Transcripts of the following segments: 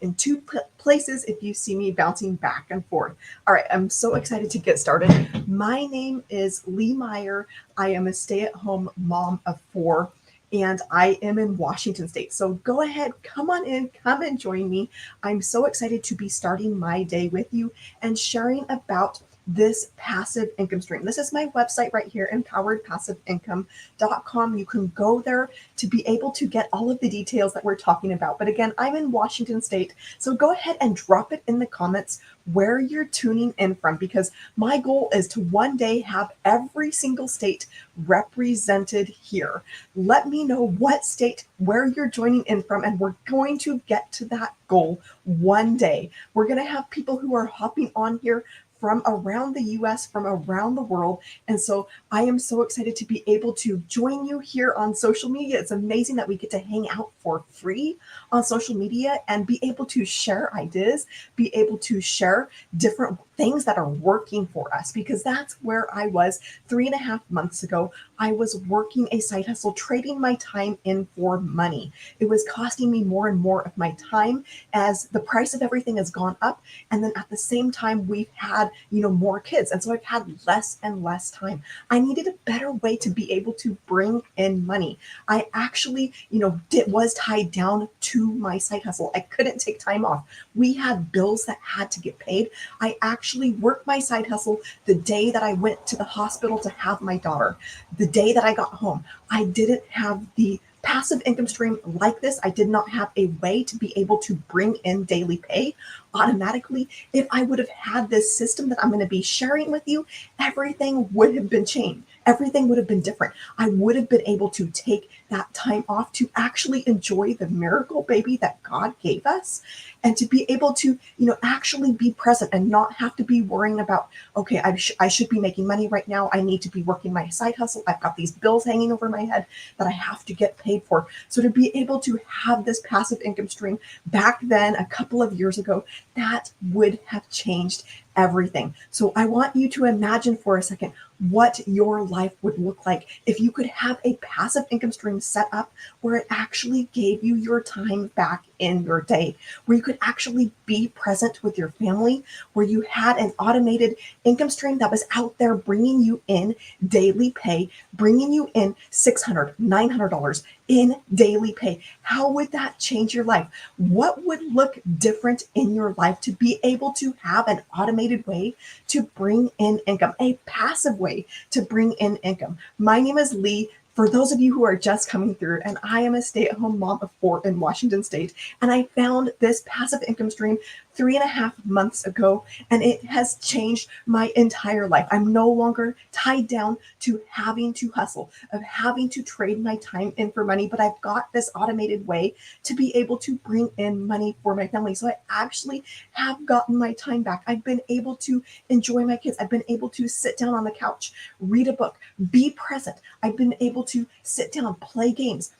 in two places if you see me bouncing back and forth. All right, I'm so excited to get started. My name is Lee Meyer. I am a stay at home mom of four, and I am in Washington State. So go ahead, come on in, come and join me. I'm so excited to be starting my day with you and sharing about this passive income stream. This is my website right here, empoweredpassiveincome.com. You can go there to be able to get all of the details that we're talking about. But again, I'm in Washington State, so go ahead and drop it in the comments where you're tuning in from, because my goal is to one day have every single state represented here. Let me know what state, where you're joining in from, and we're going to get to that goal one day. We're going to have people who are hopping on here from around the US, from around the world. And so I am so excited to be able to join you here on social media. It's amazing that we get to hang out for free on social media and be able to share ideas, be able to share different things that are working for us, because that's where I was 3.5 months ago. I was working a side hustle, trading my time in for money. It was costing me more and more of my time as the price of everything has gone up. And then at the same time, we've had, more kids. And so I've had less and less time. I needed a better way to be able to bring in money. I actually, was tied down to my side hustle. I couldn't take time off. We had bills that had to get paid. I actually worked my side hustle the day that I went to the hospital to have my daughter. The day that I got home, I didn't have the passive income stream like this. I did not have a way to be able to bring in daily pay automatically. If I would have had this system that I'm going to be sharing with you, everything would have been changed. Everything would have been different. I would have been able to take that time off to actually enjoy the miracle baby that God gave us, and to be able to, actually be present and not have to be worrying about, okay, I should be making money right now. I need to be working my side hustle. I've got these bills hanging over my head that I have to get paid for. So to be able to have this passive income stream back then, a couple of years ago, that would have changed everything. So I want you to imagine for a second what your life would look like if you could have a passive income stream set up where it actually gave you your time back in your day, where you could actually be present with your family, where you had an automated income stream that was out there bringing you in daily pay, bringing you in $600, $900 in daily pay. How would that change your life? What would look different in your life to be able to have an automated way to bring in income, a passive way to bring in income? My name is Lee. For those of you who are just coming through, and I am a stay-at-home mom of four in Washington State, and I found this passive income stream 3.5 months ago, and it has changed my entire life. I'm no longer tied down to having to hustle, of having to trade my time in for money, but I've got this automated way to be able to bring in money for my family. So I actually have gotten my time back. I've been able to enjoy my kids. I've been able to sit down on the couch, read a book, be present. I've been able to sit down, play games,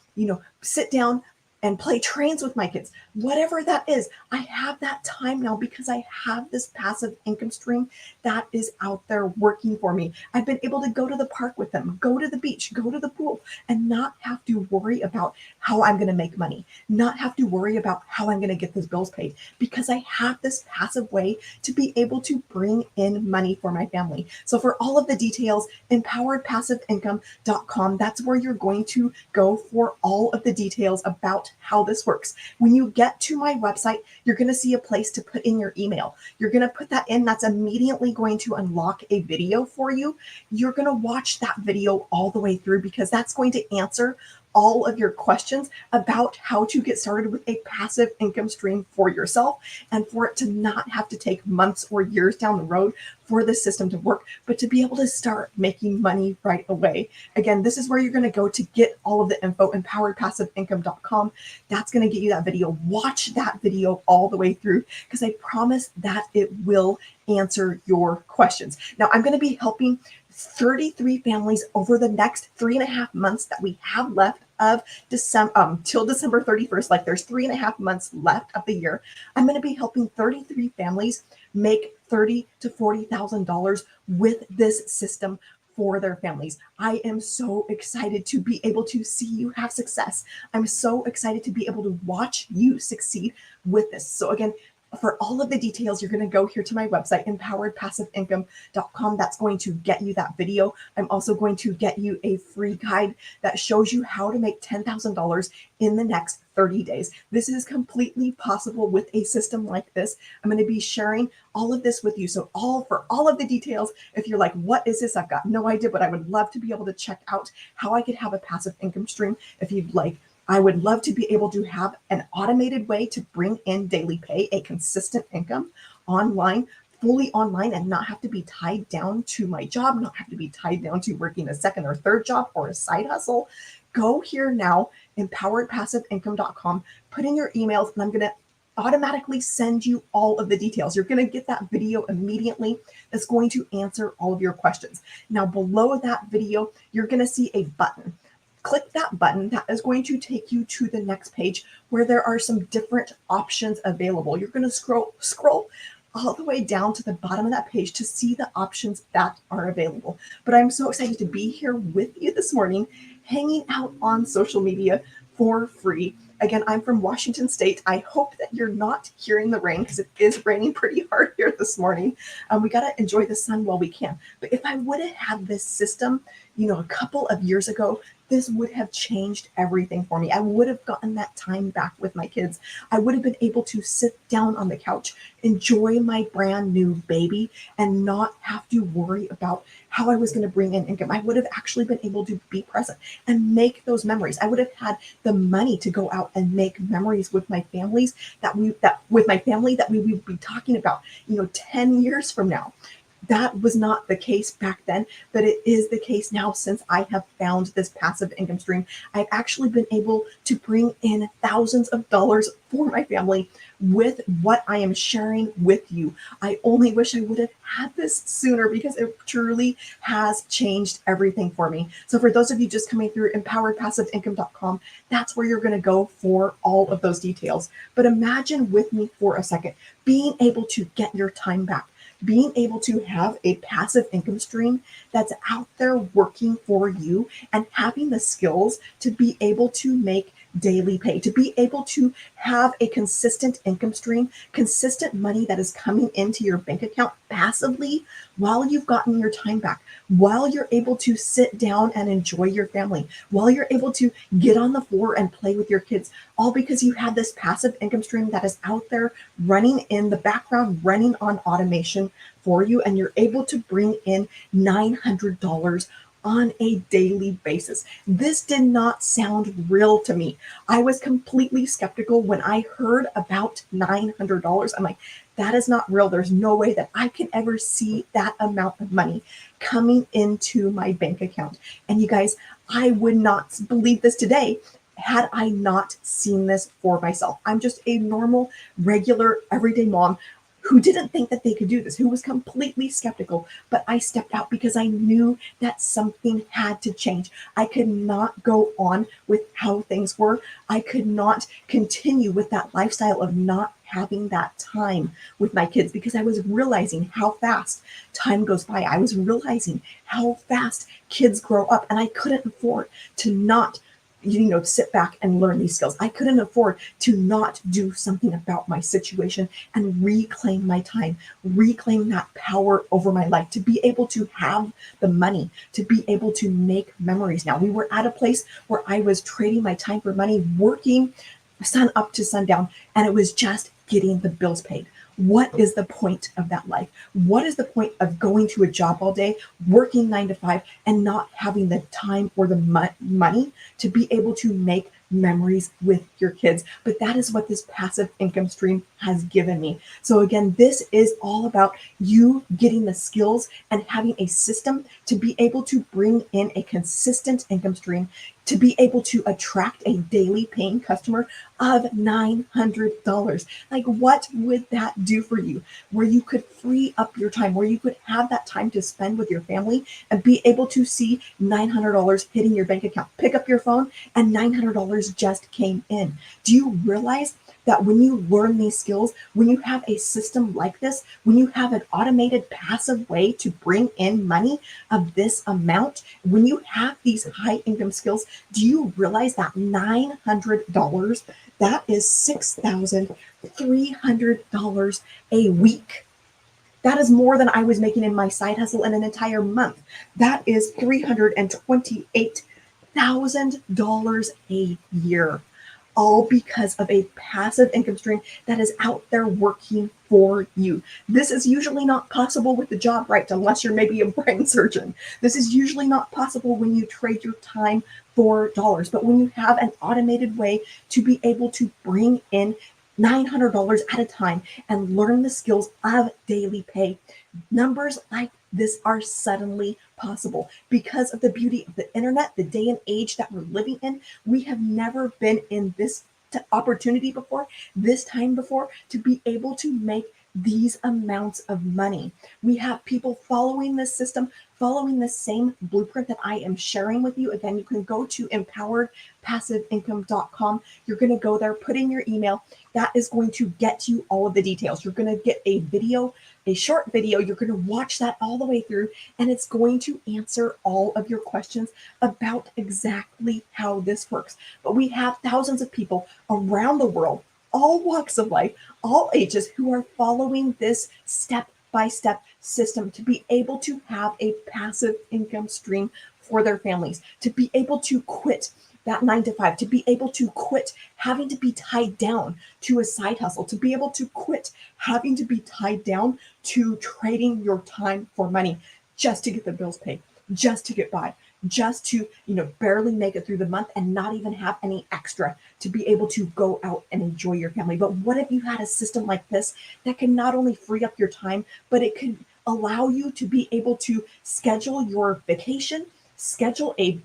sit down and play trains with my kids, whatever that is. I have that time now because I have this passive income stream that is out there working for me. I've been able to go to the park with them, go to the beach, go to the pool, and not have to worry about how I'm going to make money, not have to worry about how I'm going to get those bills paid, because I have this passive way to be able to bring in money for my family. So for all of the details, empoweredpassiveincome.com, that's where you're going to go for all of the details about how this works. When you get to my website, you're going to see a place to put in your email. You're going to put that in. That's immediately going to unlock a video for you. You're going to watch that video all the way through, because that's going to answer all of your questions about how to get started with a passive income stream for yourself, and for it to not have to take months or years down the road for the system to work, but to be able to start making money right away. Again, this is where you're going to go to get all of the info, empoweredpassiveincome.com. That's going to get you that video. Watch that video all the way through, because I promise that it will answer your questions. Now, I'm going to be helping 33 families over the next 3.5 months that we have left of December, till December 31st. Like, there's 3.5 months left of the year. I'm going to be helping 33 families make $30,000 to $40,000 with this system for their families. I am so excited to be able to see you have success. I'm so excited to be able to watch you succeed with this. So again, for all of the details, you're going to go here to my website, empoweredpassiveincome.com. That's going to get you that video. I'm also going to get you a free guide that shows you how to make $10,000 in the next 30 days. This is completely possible with a system like this. I'm going to be sharing all of this with you. So for all of the details, if you're like, what is this? I've got no idea, but I would love to be able to check out how I could have a passive income stream. If you'd like, I would love to be able to have an automated way to bring in daily pay, a consistent income online, fully online, and not have to be tied down to my job, not have to be tied down to working a second or third job or a side hustle. Go here now, empoweredpassiveincome.com, put in your emails, and I'm going to automatically send you all of the details. You're going to get that video immediately that's going to answer all of your questions. Now, below that video, you're going to see a button. Click that button. That is going to take you to the next page where there are some different options available. You're going to scroll all the way down to the bottom of that page to see the options that are available. But I'm so excited to be here with you this morning, hanging out on social media for free. Again, I'm from Washington State. I hope that you're not hearing the rain because it is raining pretty hard here this morning. We got to enjoy the sun while we can. But if I would have had this system, a couple of years ago, this would have changed everything for me. I would have gotten that time back with my kids. I would have been able to sit down on the couch, enjoy my brand new baby, and not have to worry about how I was going to bring in income. I would have actually been able to be present and make those memories. I would have had the money to go out and make memories with my families that we would be talking about, 10 years from now. That was not the case back then, but it is the case now since I have found this passive income stream. I've actually been able to bring in thousands of dollars for my family with what I am sharing with you. I only wish I would have had this sooner because it truly has changed everything for me. So for those of you just coming through empoweredpassiveincome.com, that's where you're going to go for all of those details. But imagine with me for a second, being able to get your time back, being able to have a passive income stream that's out there working for you and having the skills to be able to make daily pay, to be able to have a consistent income stream, consistent money that is coming into your bank account passively while you've gotten your time back, while you're able to sit down and enjoy your family, while you're able to get on the floor and play with your kids, all because you have this passive income stream that is out there running in the background, running on automation for you, and you're able to bring in $900 on a daily basis. This did not sound real to me. I was completely skeptical when I heard about $900. I'm like, that is not real. There's no way that I can ever see that amount of money coming into my bank account. And you guys, I would not believe this today had I not seen this for myself. I'm just a normal, regular, everyday mom who didn't think that they could do this, who was completely skeptical, but I stepped out because I knew that something had to change. I could not go on with how things were. I could not continue with that lifestyle of not having that time with my kids because I was realizing how fast time goes by. I was realizing how fast kids grow up, and I couldn't afford to not sit back and learn these skills. I couldn't afford to not do something about my situation and reclaim my time, reclaim that power over my life, to be able to have the money, to be able to make memories. Now, we were at a place where I was trading my time for money, working sun up to sundown, and it was just getting the bills paid. What is the point of that life? What is the point of going to a job all day, working 9 to 5, and not having the time or the money to be able to make memories with your kids? But that is what this passive income stream has given me. So again, this is all about you getting the skills and having a system to be able to bring in a consistent income stream, to be able to attract a daily paying customer of $900. Like, what would that do for you? Where you could free up your time, where you could have that time to spend with your family and be able to see $900 hitting your bank account. Pick up your phone and $900 just came in. Do you realize that when you learn these skills, when you have a system like this, when you have an automated passive way to bring in money of this amount, when you have these high income skills, do you realize that $900, that is $6,300 a week? That is more than I was making in my side hustle in an entire month. That is $328,000 a year, all because of a passive income stream that is out there working for you. This is usually not possible with the job, right? Unless you're maybe a brain surgeon. This is usually not possible when you trade your time for dollars. But when you have an automated way to be able to bring in $900 at a time and learn the skills of daily pay, numbers like this are suddenly possible because of the beauty of the internet, the day and age that we're living in. We have never been in this opportunity before, this time before, to be able to make these amounts of money. We have people following this system, following the same blueprint that I am sharing with you. Again, you can go to empoweredpassiveincome.com. You're going to go there, put in your email. That is going to get you all of the details. You're going to get a video, a short video. You're going to watch that all the way through, and it's going to answer all of your questions about exactly how this works. But we have thousands of people around the world, all walks of life, all ages, who are following this step-by-step system to be able to have a passive income stream for their families, to be able to quit that 9 to 5, to be able to quit having to be tied down to a side hustle, to be able to quit having to be tied down to trading your time for money just to get the bills paid, just to get by, just to, barely make it through the month and not even have any extra to be able to go out and enjoy your family. But what if you had a system like this that can not only free up your time, but it could allow you to be able to schedule your vacation, schedule a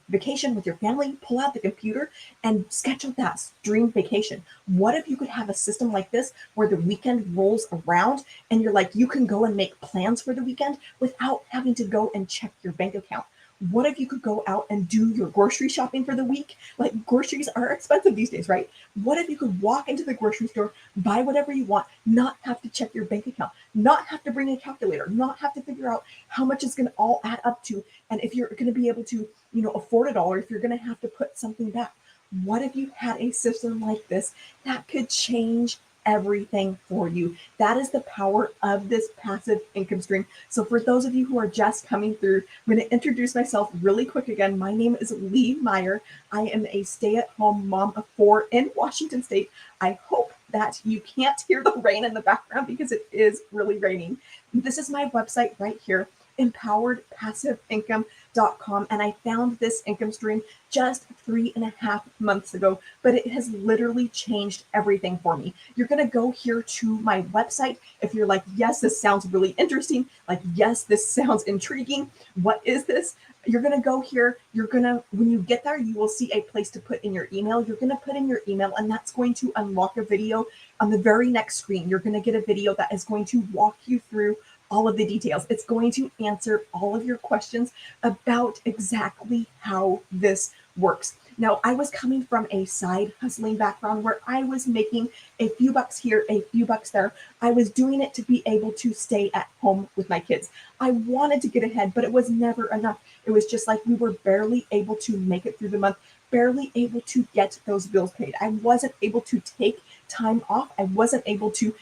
vacation with your family, pull out the computer and schedule that dream vacation. What if you could have a system like this where the weekend rolls around and you're like, you can go and make plans for the weekend without having to go and check your bank account? What if you could go out and do your grocery shopping for the week? Like, groceries are expensive these days, right? What if you could walk into the grocery store, buy whatever you want, not have to check your bank account, not have to bring a calculator, not have to figure out how much it's going to all add up to, and if you're going to be able to, afford it all, or if you're going to have to put something back? What if you had a system like this that could change everything for you? That is the power of this passive income stream. So for those of you who are just coming through, I'm going to introduce myself really quick again. My name is Lee Meyer. I am a stay-at-home mom of 4 in Washington State. I hope that you can't hear the rain in the background because it is really raining. This is my website right here, empoweredpassiveincome.com, and I found this income stream just 3.5 months ago, but it has literally changed everything for me. You're going to go here to my website if you're like, yes, this sounds really interesting, like, yes, this sounds intriguing, what is this? You're going to go here. When you get there, you will see a place to put in your email. You're going to put in your email, and that's going to unlock a video on the very next screen. You're going to get a video that is going to walk you through all of the details. It's going to answer all of your questions about exactly how this works. Now, I was coming from a side hustling background where I was making a few bucks here, a few bucks there. I was doing it to be able to stay at home with my kids. I wanted to get ahead, but it was never enough. It was just like we were barely able to make it through the month, barely able to get those bills paid. I wasn't able to take time off. I wasn't able to,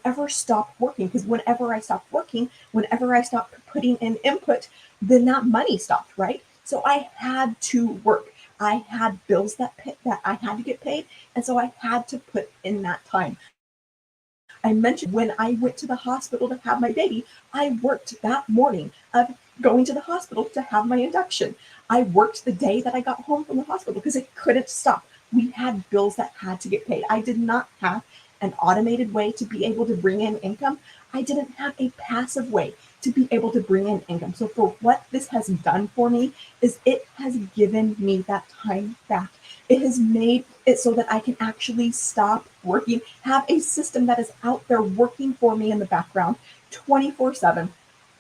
ever stop working, because whenever I stopped working, whenever I stopped putting in input, then that money stopped, right? So I had to work. I had bills that I had to get paid, and so I had to put in that time. I mentioned when I went to the hospital to have my baby, I worked that morning of going to the hospital to have my induction. I worked the day that I got home from the hospital because it couldn't stop. We had bills that had to get paid. I did not have an automated way to be able to bring in income. I didn't have a passive way to be able to bring in income. So for what this has done for me is it has given me that time back. It has made it so that I can actually stop working, have a system that is out there working for me in the background 24/7.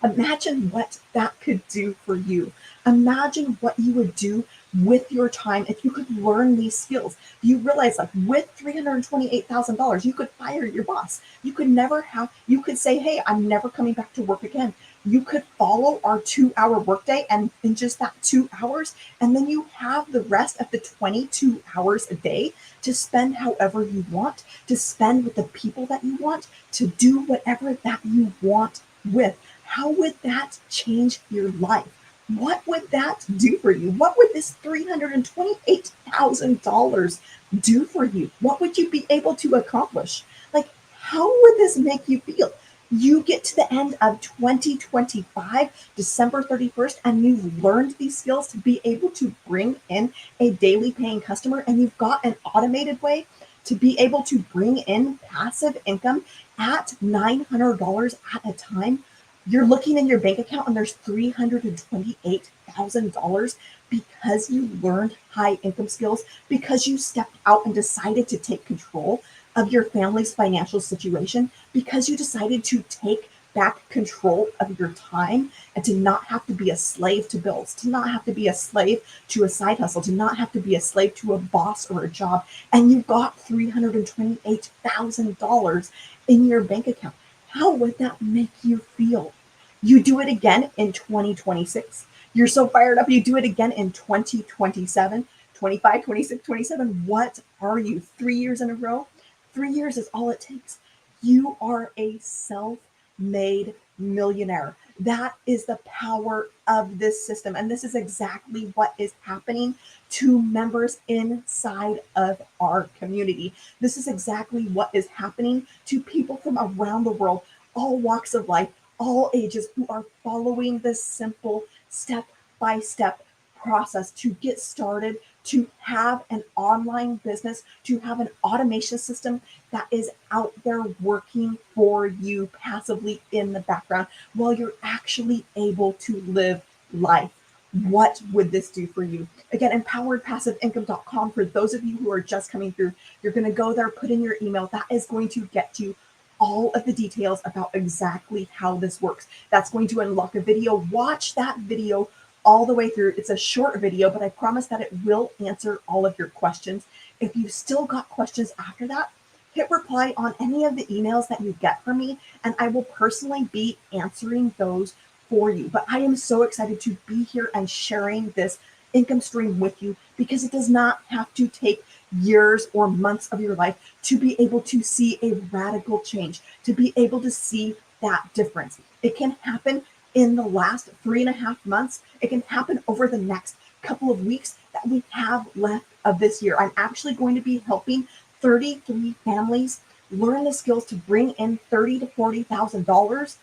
Imagine what that could do for you. Imagine what you would do with your time if you could learn these skills. You realize, like, with $328,000, you could fire your boss. You could say, hey, I'm never coming back to work again. You could follow our 2 hour workday and in just that 2 hours, and then you have the rest of the 22 hours a day to spend however you want, to spend with the people that you want, to do whatever that you want with. How would that change your life? What would that do for you? What would this $328,000 do for you? What would you be able to accomplish? Like, how would this make you feel? You get to the end of 2025, December 31st, and you've learned these skills to be able to bring in a daily paying customer, and you've got an automated way to be able to bring in passive income at $900 at a time. You're looking in your bank account and there's $328,000 because you learned high income skills, because you stepped out and decided to take control of your family's financial situation, because you decided to take back control of your time and to not have to be a slave to bills, to not have to be a slave to a side hustle, to not have to be a slave to a boss or a job. And you've got $328,000 in your bank account. How would that make you feel? You do it again in 2026. You're so fired up. You do it again in 2027, 25, 26, 27. What are you? 3 years in a row? 3 years is all it takes. You are a self-made millionaire. That is the power of this system. And this is exactly what is happening to members inside of our community. This is exactly what is happening to people from around the world, all walks of life, all ages, who are following this simple step-by-step process to get started, to have an online business, to have an automation system that is out there working for you passively in the background while you're actually able to live life. What would this do for you? Again, empoweredpassiveincome.com. For those of you who are just coming through, you're going to go there, put in your email. That is going to get you all of the details about exactly how this works. That's going to unlock a video. Watch that video all the way through. It's a short video, but I promise that it will answer all of your questions. If you've still got questions after that, hit reply on any of the emails that you get from me, and I will personally be answering those for you. But I am so excited to be here and sharing this income stream with you, because it does not have to take years or months of your life to be able to see a radical change, to be able to see that difference. It can happen in the last 3.5 months. It can happen over the next couple of weeks that we have left of this year. I'm actually going to be helping 33 families learn the skills to bring in $30,000 to $40,000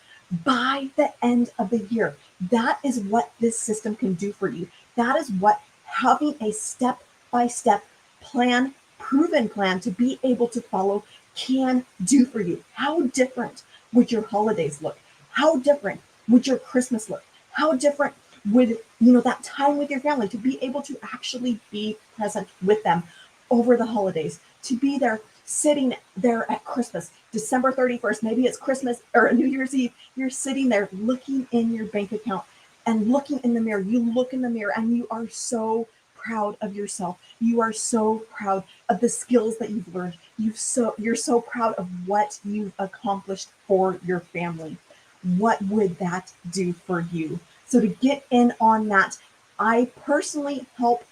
by the end of the year. That is what this system can do for you. That is what having a step-by-step plan, proven plan to be able to follow can do for you. How different would your holidays look? How different would your Christmas look? How different would, that time with your family, to be able to actually be present with them over the holidays, to be there, sitting there at Christmas, December 31st, maybe it's Christmas or New Year's Eve, you're sitting there looking in your bank account and looking in the mirror. You look in the mirror and you are so proud of yourself. You are so proud of the skills that you've learned. You're so proud of what you've accomplished for your family. What would that do for you? So to get in on that, I personally help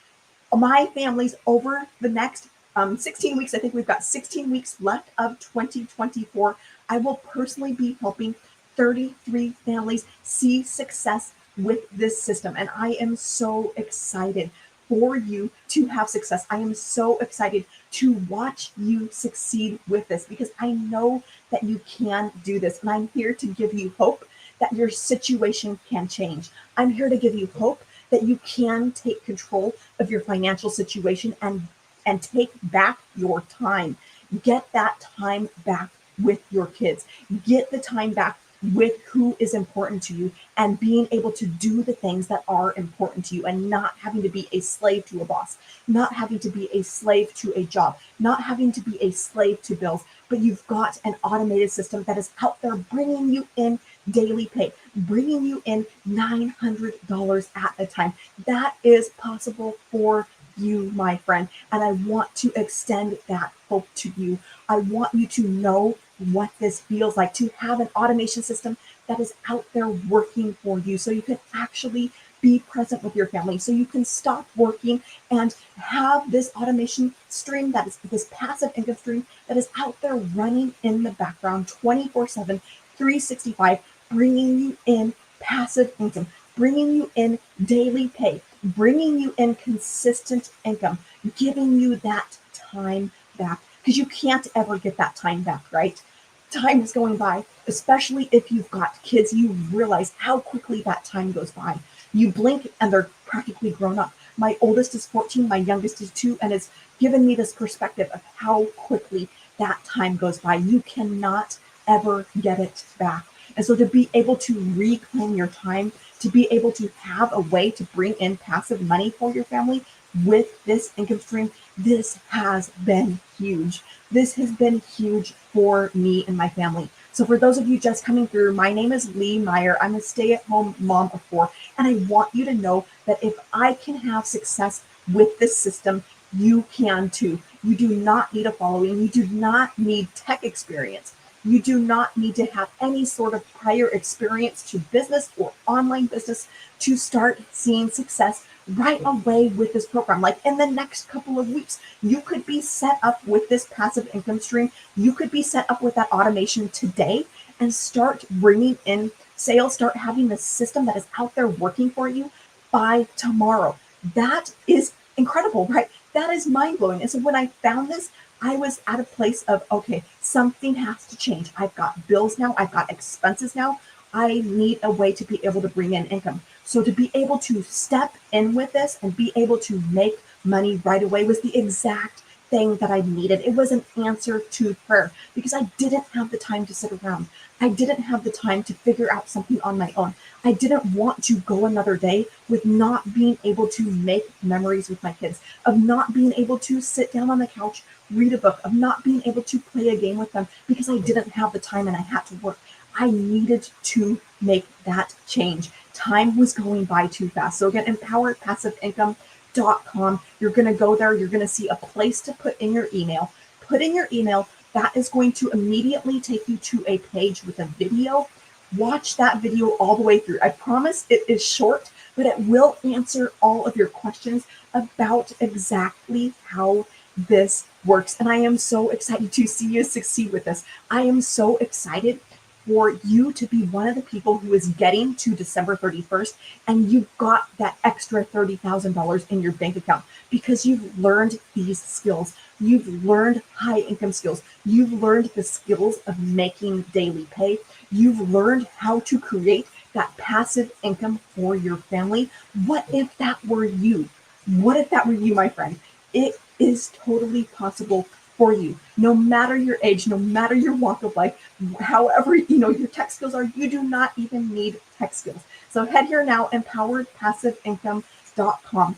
my families over the next 16 weeks. I think we've got 16 weeks left of 2024. I will personally be helping 33 families see success with this system. And I am so excited for you to have success. I am so excited to watch you succeed with this, because I know that you can do this. And I'm here to give you hope that your situation can change. I'm here to give you hope that you can take control of your financial situation and take back your time. Get that time back with your kids. Get the time back with who is important to you, and being able to do the things that are important to you, and not having to be a slave to a boss, not having to be a slave to a job, not having to be a slave to bills, but you've got an automated system that is out there bringing you in daily pay, bringing you in $900 at a time. That is possible for you, my friend. And I want to extend that hope to you. I want you to know what this feels like to have an automation system that is out there working for you so you can actually be present with your family, so you can stop working and have this automation stream that is this passive income stream that is out there running in the background 24/7, 365, bringing you in passive income, bringing you in daily pay, bringing you in consistent income, giving you that time back because you can't ever get that time back, right? Time is going by, especially if you've got kids, you realize how quickly that time goes by. You blink and they're practically grown up. My oldest is 14, my youngest is 2, and it's given me this perspective of how quickly that time goes by. You cannot ever get it back. And so to be able to reclaim your time, to be able to have a way to bring in passive money for your family with this income stream, this has been huge. This has been huge for me and my family. So for those of you just coming through, my name is Lee Meyer. I'm a stay-at-home mom of 4, and I want you to know that if I can have success with this system, you can too. You do not need a following. You do not need tech experience. You do not need to have any sort of prior experience to business or online business to start seeing success right away with this program. Like in the next couple of weeks, you could be set up with this passive income stream. You could be set up with that automation today and start bringing in sales, start having the system that is out there working for you by tomorrow. That is incredible, right? That is mind blowing. And so when I found this, I was at a place of, okay, something has to change. I've got bills now, I've got expenses now. I need a way to be able to bring in income. So to be able to step in with this and be able to make money right away was the exact thing that I needed. It was an answer to prayer because I didn't have the time to sit around. I didn't have the time to figure out something on my own. I didn't want to go another day with not being able to make memories with my kids, of not being able to sit down on the couch, read a book, of not being able to play a game with them because I didn't have the time and I had to work. I needed to make that change. Time was going by too fast. So again, empoweredpassiveincome.com. You're going to go there. You're going to see a place to put in your email. Put in your email. That is going to immediately take you to a page with a video. Watch that video all the way through. I promise it is short, but it will answer all of your questions about exactly how this works. And I am so excited to see you succeed with this. I am so excited for you to be one of the people who is getting to December 31st and you've got that extra $30,000 in your bank account because you've learned these skills. You've learned high income skills. You've learned the skills of making daily pay. You've learned how to create that passive income for your family. What if that were you? What if that were you, my friend? It is totally possible for you. No matter your age, no matter your walk of life, however, your tech skills are, you do not even need tech skills. So head here now, empoweredpassiveincome.com.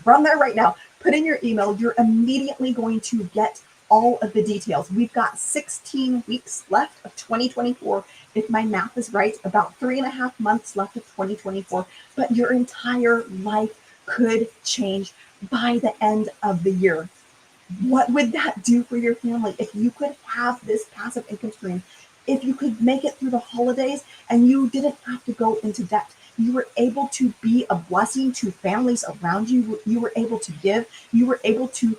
From there right now, put in your email. You're immediately going to get all of the details. We've got 16 weeks left of 2024. If my math is right, about 3.5 months left of 2024, but your entire life could change by the end of the year. What would that do for your family if you could have this passive income stream? If you could make it through the holidays and you didn't have to go into debt, you were able to be a blessing to families around you. You were able to give. You were able to,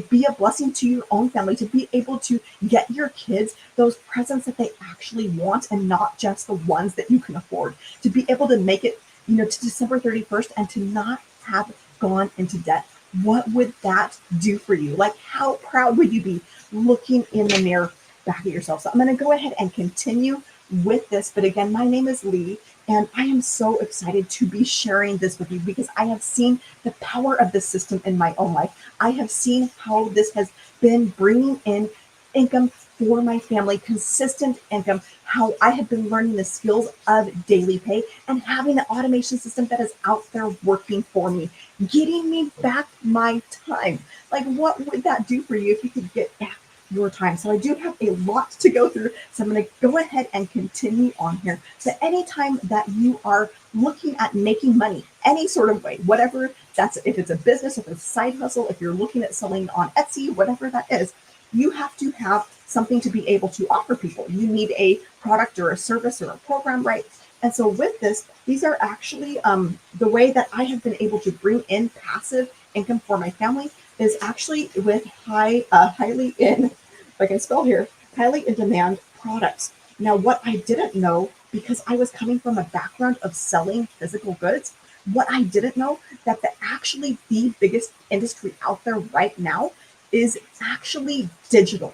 be a blessing to your own family, to be able to get your kids those presents that they actually want and not just the ones that you can afford. To be able to make it, to December 31st and to not have gone into debt. What would that do for you? Like, how proud would you be looking in the mirror back at yourself? So I'm going to go ahead and continue with this. But again, my name is Lee, and I am so excited to be sharing this with you because I have seen the power of this system in my own life. I have seen how this has been bringing in income for my family, consistent income, how I have been learning the skills of daily pay and having an automation system that is out there working for me, getting me back my time. Like, what would that do for you if you could get back your time. So I do have a lot to go through. So I'm going to go ahead and continue on here. So anytime that you are looking at making money, any sort of way, whatever that's, if it's a business, if it's a side hustle, if you're looking at selling on Etsy, whatever that is, you have to have something to be able to offer people. You need a product or a service or a program, right? And so with this, these are actually the way that I have been able to bring in passive income for my family is actually with highly in, like I spelled here, highly in demand products. Now, what I didn't know, because I was coming from a background of selling physical goods, what I didn't know that actually the biggest industry out there right now is actually digital.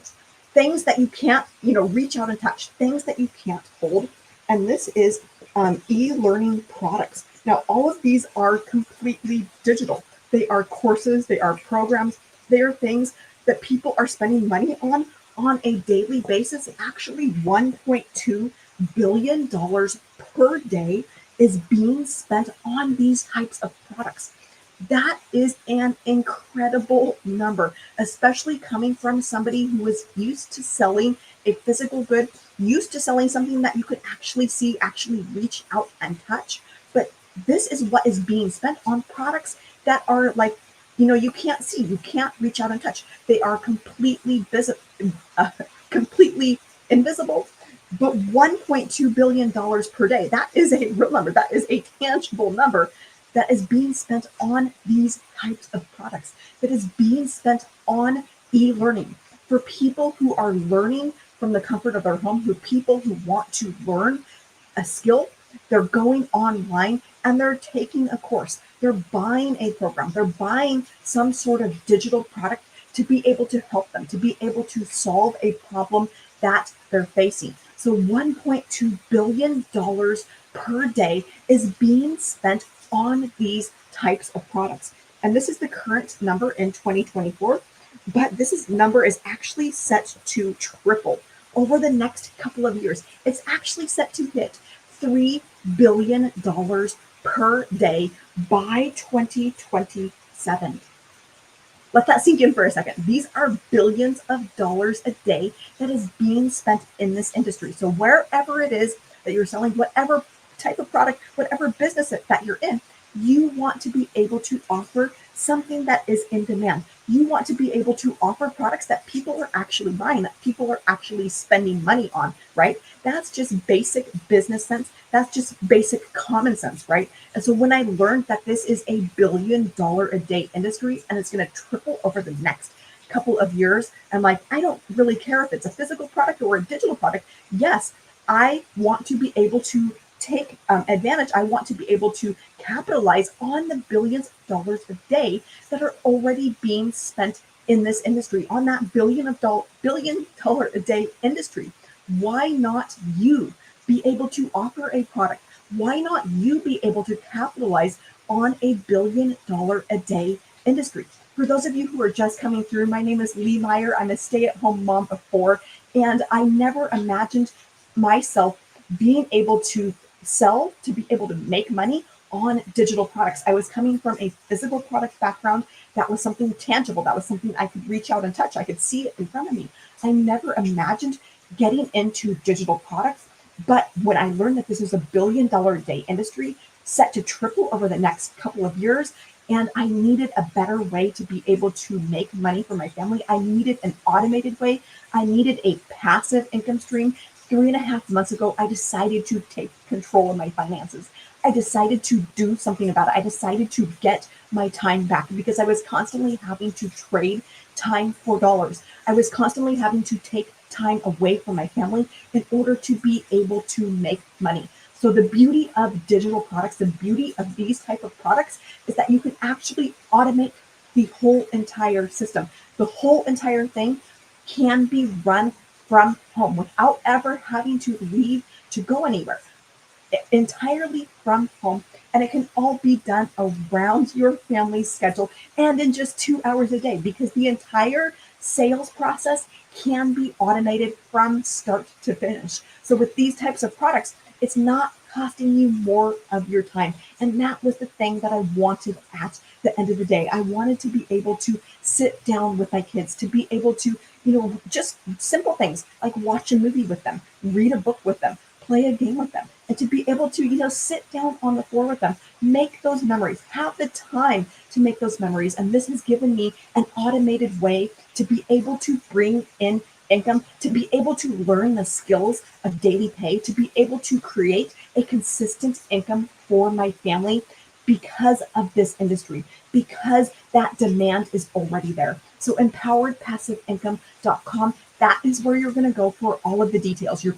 Things that you can't, reach out and touch, things that you can't hold. And this is e-learning products. Now, all of these are completely digital. They are courses, they are programs, they are things that people are spending money on a daily basis. Actually, $1.2 billion per day is being spent on these types of products. That is an incredible number, especially coming from somebody who is used to selling a physical good, used to selling something that you could actually see, actually reach out and touch. But this is what is being spent on products that are like, you can't see, you can't reach out and touch. They are completely uh, completely invisible. But $1.2 billion per day, that is a real number. That is a tangible number that is being spent on these types of products, that is being spent on e-learning for people who are learning from the comfort of their home, who people who want to learn a skill. They're going online and they're taking a course. They're buying a program. They're buying some sort of digital product to be able to help them, to be able to solve a problem that they're facing. So $1.2 billion per day is being spent on these types of products. And this is the current number in 2024, but number is actually set to triple over the next couple of years. It's actually set to hit $3 billion per day by 2027. Let that sink in for a second. These are billions of dollars a day that is being spent in this industry. So wherever it is that you're selling, whatever type of product, whatever business that you're in, you want to be able to offer something that is in demand. You want to be able to offer products that people are actually buying, that people are actually spending money on, right? That's just basic business sense. That's just basic common sense, right? And so when I learned that this is a $1 billion a day industry and it's going to triple over the next couple of years, I'm like, I don't really care if it's a physical product or a digital product. Yes, I want to be able to take advantage. I want to be able to capitalize on the billions of dollars a day that are already being spent in this industry, on that $1 billion a day industry. Why not you be able to offer a product? Why not you be able to capitalize on a $1 billion a day industry? For those of you who are just coming through, my name is Lee Meyer. I'm a stay-at-home mom of 4, and I never imagined myself being able to sell, to be able to make money on digital products. I was coming from a physical product background. That was something tangible. That was something I could reach out and touch. I could see it in front of me. I never imagined getting into digital products. But when I learned that this was a $1 billion a day industry set to triple over the next couple of years, and I needed a better way to be able to make money for my family, I needed an automated way. I needed a passive income stream. 3.5 months ago, I decided to take control of my finances. I decided to do something about it. I decided to get my time back because I was constantly having to trade time for dollars. I was constantly having to take time away from my family in order to be able to make money. So the beauty of digital products, the beauty of these type of products is that you can actually automate the whole entire system. The whole entire thing can be run from home without ever having to leave to go anywhere, entirely from home. And it can all be done around your family's schedule and in just 2 hours a day because the entire sales process can be automated from start to finish. So with these types of products, it's not costing you more of your time. And that was the thing that I wanted at the end of the day. I wanted to be able to sit down with my kids, to be able to, just simple things like watch a movie with them, read a book with them, play a game with them, and to be able to, sit down on the floor with them, make those memories, have the time to make those memories. And this has given me an automated way to be able to bring in income, to be able to learn the skills of daily pay, to be able to create a consistent income for my family because of this industry, because that demand is already there. So empoweredpassiveincome.com, that is where you're going to go for all of the details. You're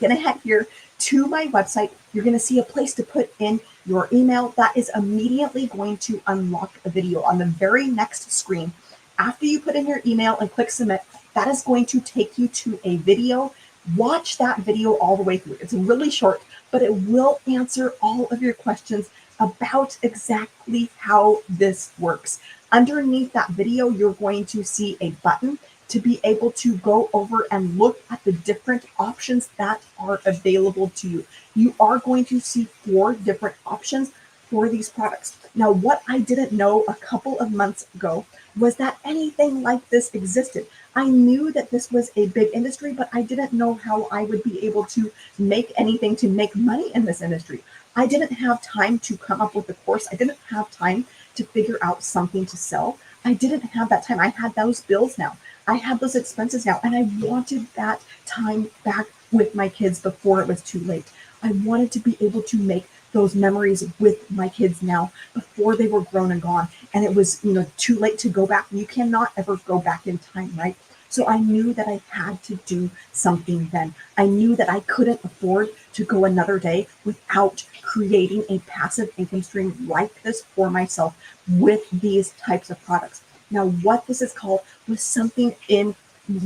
going to head here to my website. You're going to see a place to put in your email. That is immediately going to unlock a video on the very next screen. After you put in your email and click submit, that is going to take you to a video. Watch that video all the way through. It's really short, but it will answer all of your questions about exactly how this works. Underneath that video, you're going to see a button to be able to go over and look at the different options that are available to you. You are going to see 4 different options for these products. Now, what I didn't know a couple of months ago was that anything like this existed. I knew that this was a big industry, but I didn't know how I would be able to make anything to make money in this industry. I didn't have time to come up with a course. I didn't have time to figure out something to sell. I didn't have that time. I had those bills now. I had those expenses now, and I wanted that time back with my kids before it was too late. I wanted to be able to make those memories with my kids now before they were grown and gone. And it was, too late to go back. You cannot ever go back in time, right? So I knew that I had to do something then. I knew that I couldn't afford to go another day without creating a passive income stream like this for myself with these types of products. Now, what this is called was something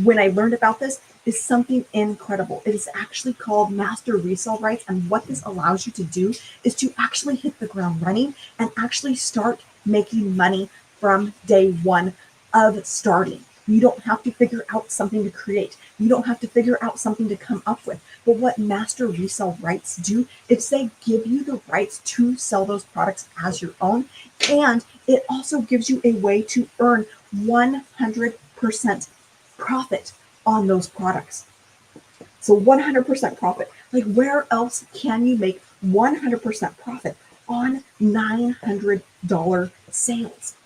when I learned about this, is something incredible. It is actually called master resale rights. And what this allows you to do is to actually hit the ground running and actually start making money from day one of starting. You don't have to figure out something to create. You don't have to figure out something to come up with. But what master resale rights do is they give you the rights to sell those products as your own. And it also gives you a way to earn 100% profit on those products. So 100% profit. Like, where else can you make 100% profit on $900 sales?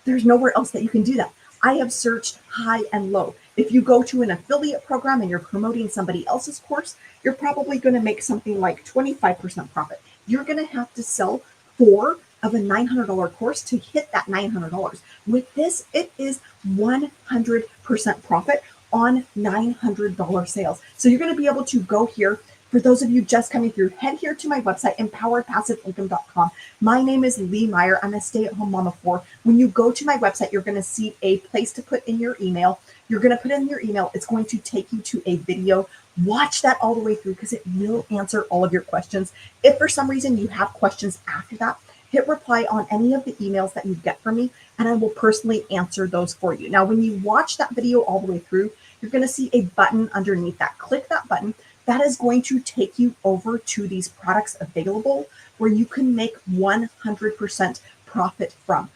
There's nowhere else that you can do that. I have searched high and low. If you go to an affiliate program and you're promoting somebody else's course, you're probably going to make something like 25% profit. You're going to have to sell 4 of a $900 course to hit that $900. With this, it is 100% profit on $900 sales. So you're going to be able to go here. For those of you just coming through, head here to my website, empoweredpassiveincome.com. My name is Lee Meyer. I'm a stay-at-home mom of 4. When you go to my website, you're going to see a place to put in your email. You're going to put in your email. It's going to take you to a video. Watch that all the way through because it will answer all of your questions. If for some reason you have questions after that, hit reply on any of the emails that you get from me, and I will personally answer those for you. Now, when you watch that video all the way through, you're going to see a button underneath that. Click that button. That is going to take you over to these products available where you can make 100% profit from.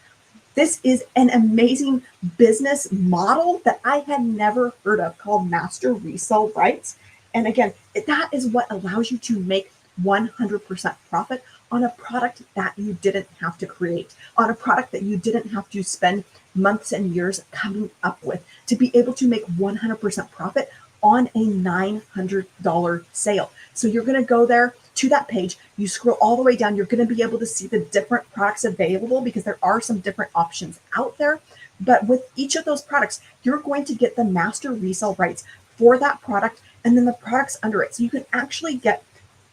This is an amazing business model that I had never heard of called master resale rights. And again, that is what allows you to make 100% profit on a product that you didn't have to create, on a product that you didn't have to spend months and years coming up with, to be able to make 100% profit on a $900 sale. So you're going to go there to that page, you scroll all the way down, you're going to be able to see the different products available because there are some different options out there. But with each of those products, you're going to get the master resale rights for that product and then the products under it. So you can actually get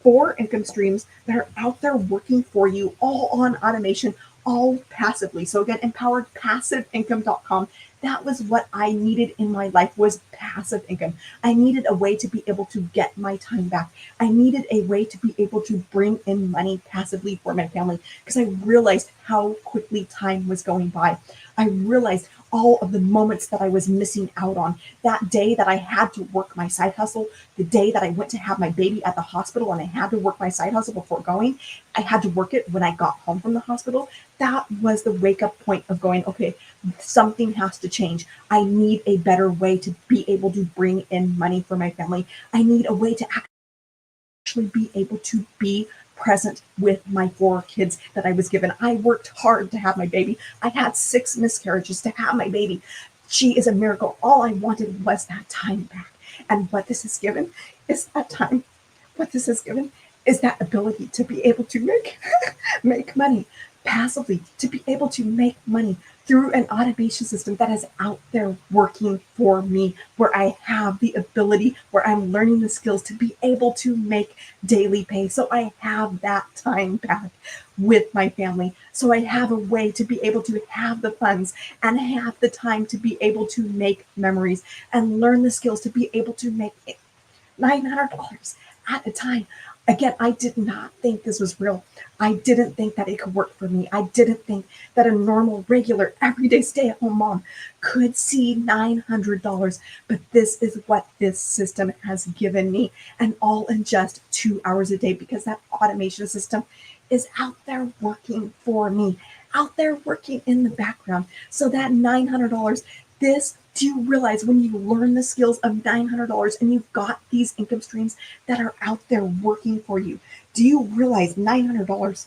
4 income streams that are out there working for you, all on automation, all passively. So again, empoweredpassiveincome.com. That was what I needed in my life, was passive income. I needed a way to be able to get my time back. I needed a way to be able to bring in money passively for my family because I realized how quickly time was going by. I realized all of the moments that I was missing out on. That day that I had to work my side hustle, the day that I went to have my baby at the hospital and I had to work my side hustle before going, I had to work it when I got home from the hospital. That was the wake up point of going, okay, something has to change. I need a better way to be able to bring in money for my family. I need a way to actually be able to be present with my 4 kids that I was given. I worked hard to have my baby. I had 6 miscarriages to have my baby. She is a miracle. All I wanted was that time back. And what this has given is that time. What this has given is that ability to be able to make money passively, to be able to make money through an automation system that is out there working for me, where I have the ability, where I'm learning the skills to be able to make daily pay. So I have that time back with my family. So I have a way to be able to have the funds and have the time to be able to make memories and learn the skills to be able to make $900 at a time. Again, I did not think this was real. I didn't think that it could work for me. I didn't think that a normal, regular, everyday stay at home mom could see $900. But this is what this system has given me, and all in just 2 hours a day, because that automation system is out there working for me, out there working in the background. So that $900, do you realize when you learn the skills of $900 and you've got these income streams that are out there working for you? Do you realize $900,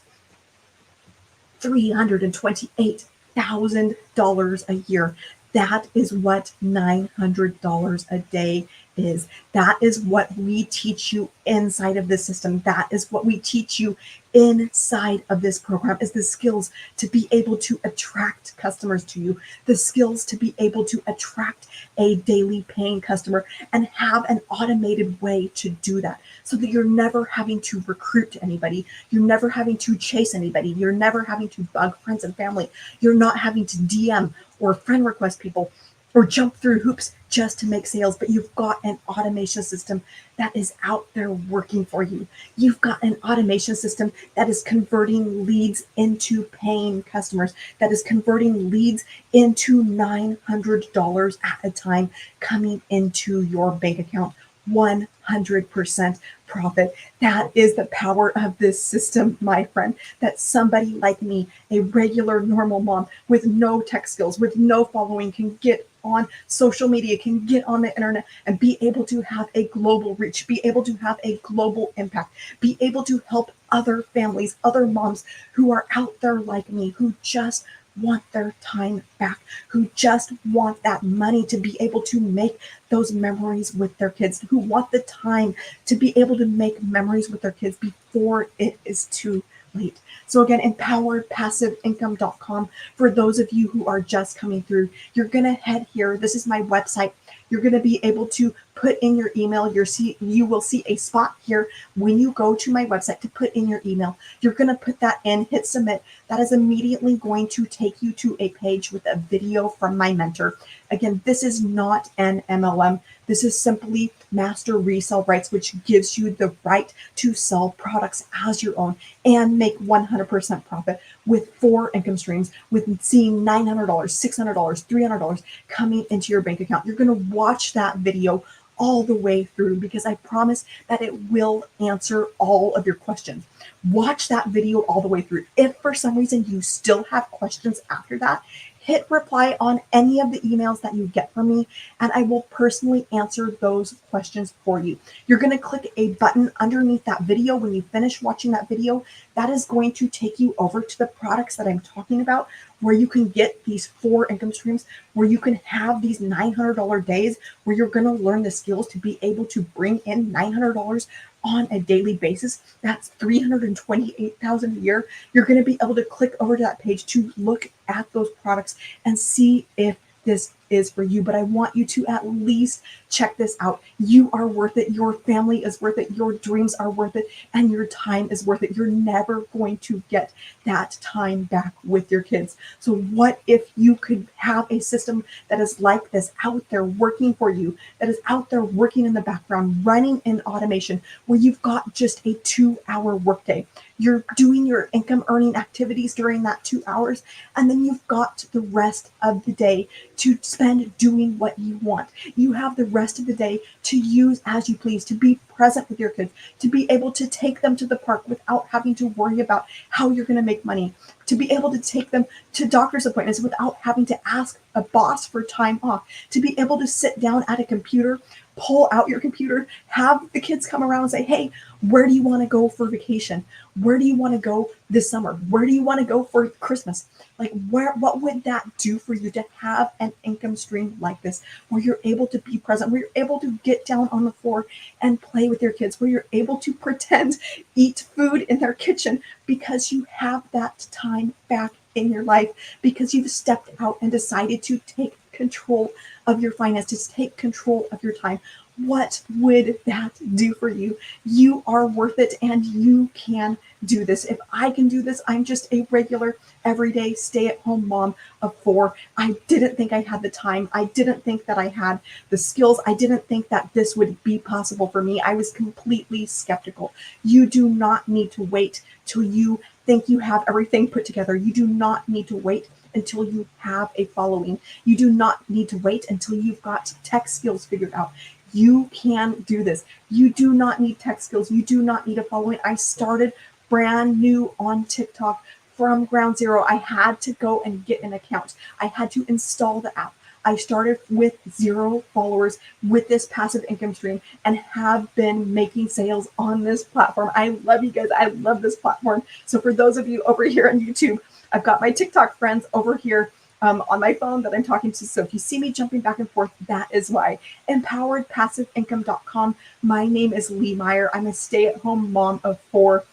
$328,000 a year? That is what $900 a day is. That is what we teach you inside of this system. That is what we teach you inside of this program, is the skills to be able to attract customers to you, the skills to be able to attract a daily paying customer and have an automated way to do that, so that you're never having to recruit anybody. You're never having to chase anybody. You're never having to bug friends and family. You're not having to DM or friend request people or jump through hoops just to make sales, but you've got an automation system that is out there working for you. You've got an automation system that is converting leads into paying customers, that is converting leads into $900 at a time coming into your bank account. 100% profit. That is the power of this system, my friend, that somebody like me, a regular normal mom with no tech skills, with no following, can get on social media, can get on the internet and be able to have a global reach, be able to have a global impact, be able to help other families, other moms who are out there like me, who just want their time back, who just want that money to be able to make those memories with their kids, who want the time to be able to make memories with their kids before it is too late. So again, empoweredpassiveincome.com. For those of you who are just coming through, you're going to head here. This is my website. You're going to be able to put in your email. You will see a spot here when you go to my website to put in your email. You're going to put that in, hit submit. That is immediately going to take you to a page with a video from my mentor. Again, this is not an MLM. This is simply master resale rights, which gives you the right to sell products as your own and make 100% profit with 4 income streams, with seeing $900, $600, $300 coming into your bank account. You're going to watch that video all the way through, because I promise that it will answer all of your questions. Watch that video all the way through. If for some reason you still have questions after that, hit reply on any of the emails that you get from me, and I will personally answer those questions for you. You're going to click a button underneath that video when you finish watching that video. That is going to take you over to the products that I'm talking about, where you can get these 4 income streams, where you can have these $900 days, where you're going to learn the skills to be able to bring in $900 on a daily basis. That's $328,000 a year. You're going to be able to click over to that page to look at those products and see if this is for you, but I want you to at least check this out. You are worth it. Your family is worth it. Your dreams are worth it. And your time is worth it. You're never going to get that time back with your kids. So what if you could have a system that is like this out there working for you, that is out there working in the background, running in automation, where you've got just a 2-hour workday. You're doing your income earning activities during that 2 hours, and then you've got the rest of the day to spend doing what you want. You have the rest of the day to use as you please, to be present with your kids, to be able to take them to the park without having to worry about how you're going to make money, to be able to take them to doctor's appointments without having to ask a boss for time off, to be able to sit down at a computer, pull out your computer, have the kids come around and say, hey, where do you want to go for vacation? Where do you want to go this summer? Where do you want to go for Christmas? Like, what would that do for you to have an income stream like this, where you're able to be present, where you're able to get down on the floor and play with your kids, where you're able to pretend eat food in their kitchen because you have that time back in your life, because you've stepped out and decided to take control of your finances, take control of your time. What would that do for you? You are worth it, and you can do this. If I can do this, I'm just a regular, everyday, stay-at-home mom of 4. I didn't think I had the time. I didn't think that I had the skills. I didn't think that this would be possible for me. I was completely skeptical. You do not need to wait till you think you have everything put together. You do not need to wait until you have a following. You do not need to wait until you've got tech skills figured out. You can do this. You do not need tech skills. You do not need a following. I started brand new on TikTok from ground zero. I had to go and get an account. I had to install the app. I started with 0 followers with this passive income stream and have been making sales on this platform. I love you guys. I love this platform. So for those of you over here on YouTube, I've got my TikTok friends over here on my phone that I'm talking to. So if you see me jumping back and forth, that is why. EmpoweredPassiveIncome.com. My name is Lee Meyer. I'm a stay-at-home mom of 4.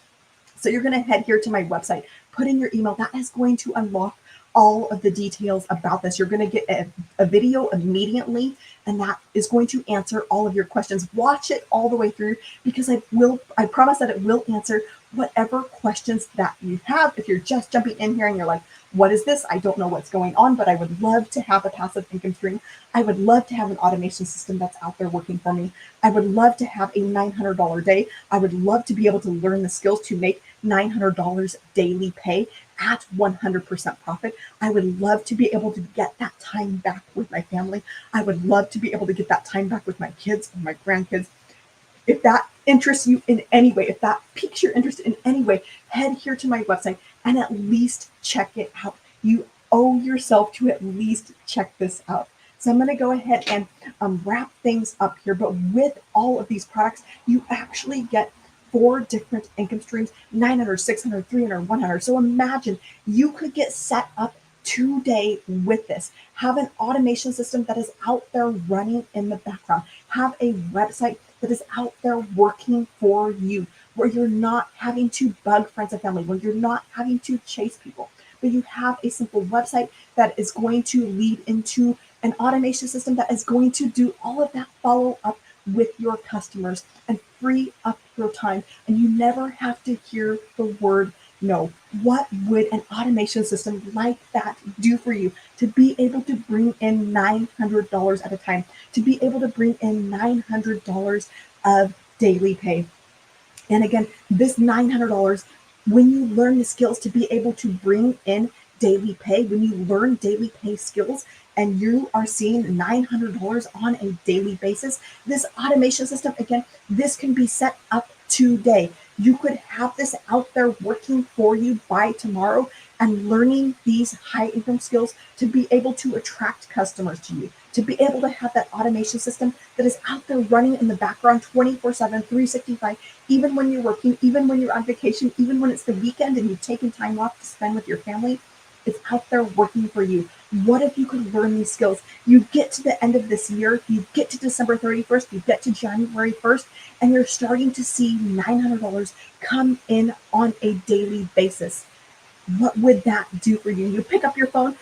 So you're going to head here to my website, put in your email. That is going to unlock all of the details about this. You're going to get a video immediately, and that is going to answer all of your questions. Watch it all the way through, because I promise that it will answer whatever questions that you have. If you're just jumping in here and you're like, what is this? I don't know what's going on, but I would love to have a passive income stream. I would love to have an automation system that's out there working for me. I would love to have a $900 day. I would love to be able to learn the skills to make $900 daily pay at 100% profit. I would love to be able to get that time back with my family. I would love to be able to get that time back with my kids and my grandkids. If that interests you in any way, if that piques your interest in any way, head here to my website and at least check it out. You owe yourself to at least check this out. So I'm going to go ahead and wrap things up here. But with all of these products, you actually get 4 different income streams: 900, 600, 300, 100. So imagine you could get set up today with this. Have an automation system that is out there running in the background. Have a website that is out there working for you, where you're not having to bug friends and family, where you're not having to chase people, but you have a simple website that is going to lead into an automation system that is going to do all of that follow up with your customers and free up your time. And you never have to hear the word no. What would an automation system like that do for you, to be able to bring in $900 at a time, to be able to bring in $900 of daily pay? And again, this $900, when you learn the skills to be able to bring in daily pay, when you learn daily pay skills and you are seeing $900 on a daily basis, this automation system, again, this can be set up today. You could have this out there working for you by tomorrow, and learning these high income skills to be able to attract customers to you, to be able to have that automation system that is out there running in the background 24/7, 365, even when you're working, even when you're on vacation, even when it's the weekend and you've taken time off to spend with your family. It's out there working for you. What if you could learn these skills? You get to the end of this year, you get to December 31st, you get to January 1st, and you're starting to see $900 come in on a daily basis. What would that do for you? You pick up your phone,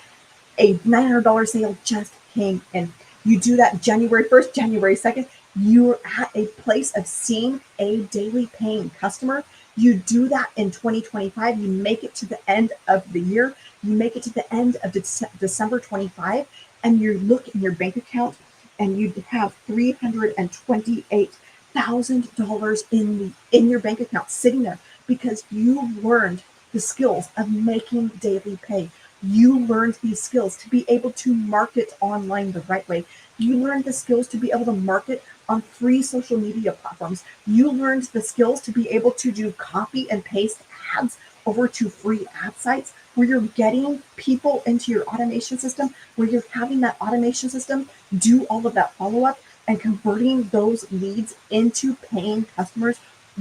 a $900 sale just paying in. You do that January 1st, January 2nd, you're at a place of seeing a daily paying customer. You do that in 2025, you make it to the end of the year, you make it to the end of December 25, and you look in your bank account and you have $328,000 in your bank account sitting there because you learned the skills of making daily pay. You learned these skills to be able to market online the right way. You learned the skills to be able to market on free social media platforms. You learned the skills to be able to do copy and paste ads over to free ad sites where you're getting people into your automation system, where you're having that automation system do all of that follow up and converting those leads into paying customers.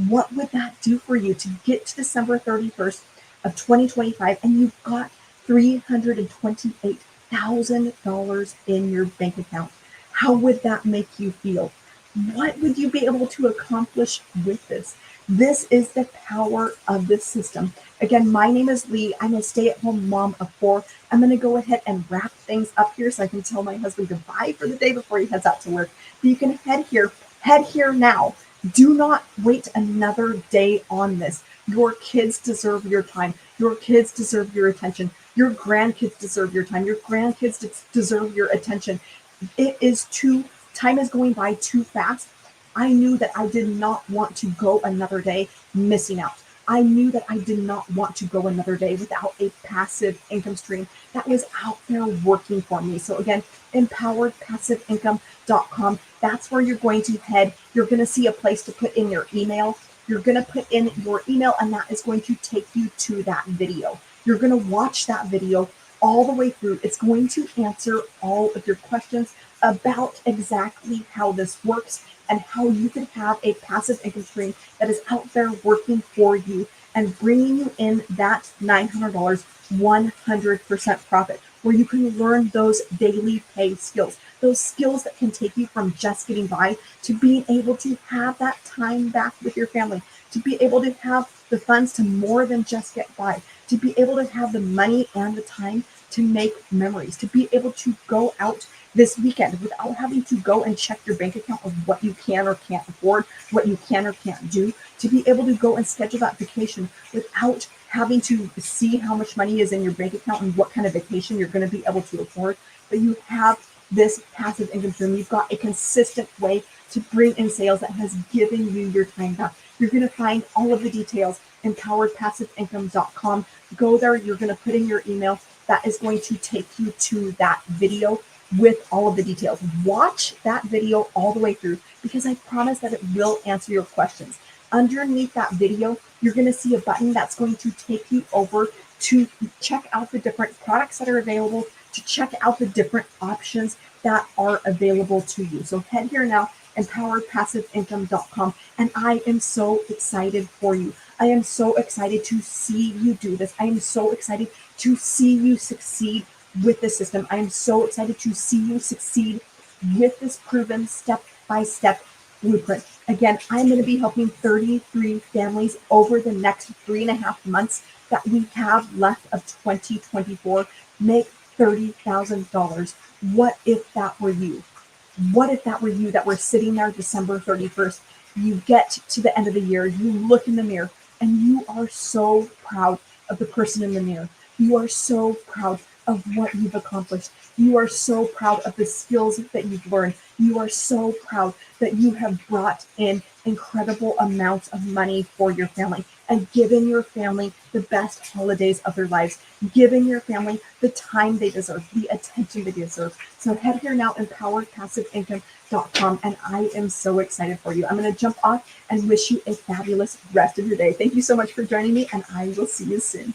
What would that do for you to get to December 31st of 2025 and you've got $328,000 in your bank account? How would that make you feel? What would you be able to accomplish with this? This is the power of this system. Again, my name is Lee. I'm a stay-at-home mom of 4. I'm going to go ahead and wrap things up here so I can tell my husband goodbye for the day before he heads out to work. But you can head here now. Do not wait another day on this. Your kids deserve your time. Your kids deserve your attention. Your grandkids deserve your time. Your grandkids deserve your attention. Time is going by too fast. I knew that I did not want to go another day missing out. I knew that I did not want to go another day without a passive income stream that was out there working for me. So again, empoweredpassiveincome.com. That's where you're going to head. You're going to see a place to put in your email. You're going to put in your email, and that is going to take you to that video. You're going to watch that video all the way through. It's going to answer all of your questions about exactly how this works and how you can have a passive income stream that is out there working for you and bringing you in that $900, 100% profit, where you can learn those daily pay skills, those skills that can take you from just getting by to being able to have that time back with your family, to be able to have the funds to more than just get by, to be able to have the money and the time to make memories, to be able to go out this weekend without having to go and check your bank account of what you can or can't afford, what you can or can't do, to be able to go and schedule that vacation without having to see how much money is in your bank account and what kind of vacation you're going to be able to afford. But you have this passive income stream. You've got a consistent way to bring in sales that has given you your time back. You're going to find all of the details in empoweredpassiveincome.com. Go there. You're going to put in your email. That is going to take you to that video with all of the details. Watch that video all the way through because I promise that it will answer your questions. Underneath that video, you're going to see a button that's going to take you over to check out the different products that are available, to check out the different options that are available to you. So head here now, empoweredpassiveincome.com, and I am so excited for you. I am so excited to see you do this. I am so excited to see you succeed with the system. I am so excited to see you succeed with this proven step-by-step blueprint. Again, I'm going to be helping 33 families over the next 3.5 months that we have left of 2024 make $30,000. What if that were you? What if that were you that were sitting there December 31st? You get to the end of the year, you look in the mirror, and you are so proud of the person in the mirror. You are so proud of what you've accomplished. You are so proud of the skills that you've learned. You are so proud that you have brought in incredible amounts of money for your family and given your family the best holidays of their lives, given your family the time they deserve, the attention they deserve. So head here now, empoweredpassiveincome.com, and I am so excited for you. I'm going to jump off and wish you a fabulous rest of your day. Thank you so much for joining me, and I will see you soon.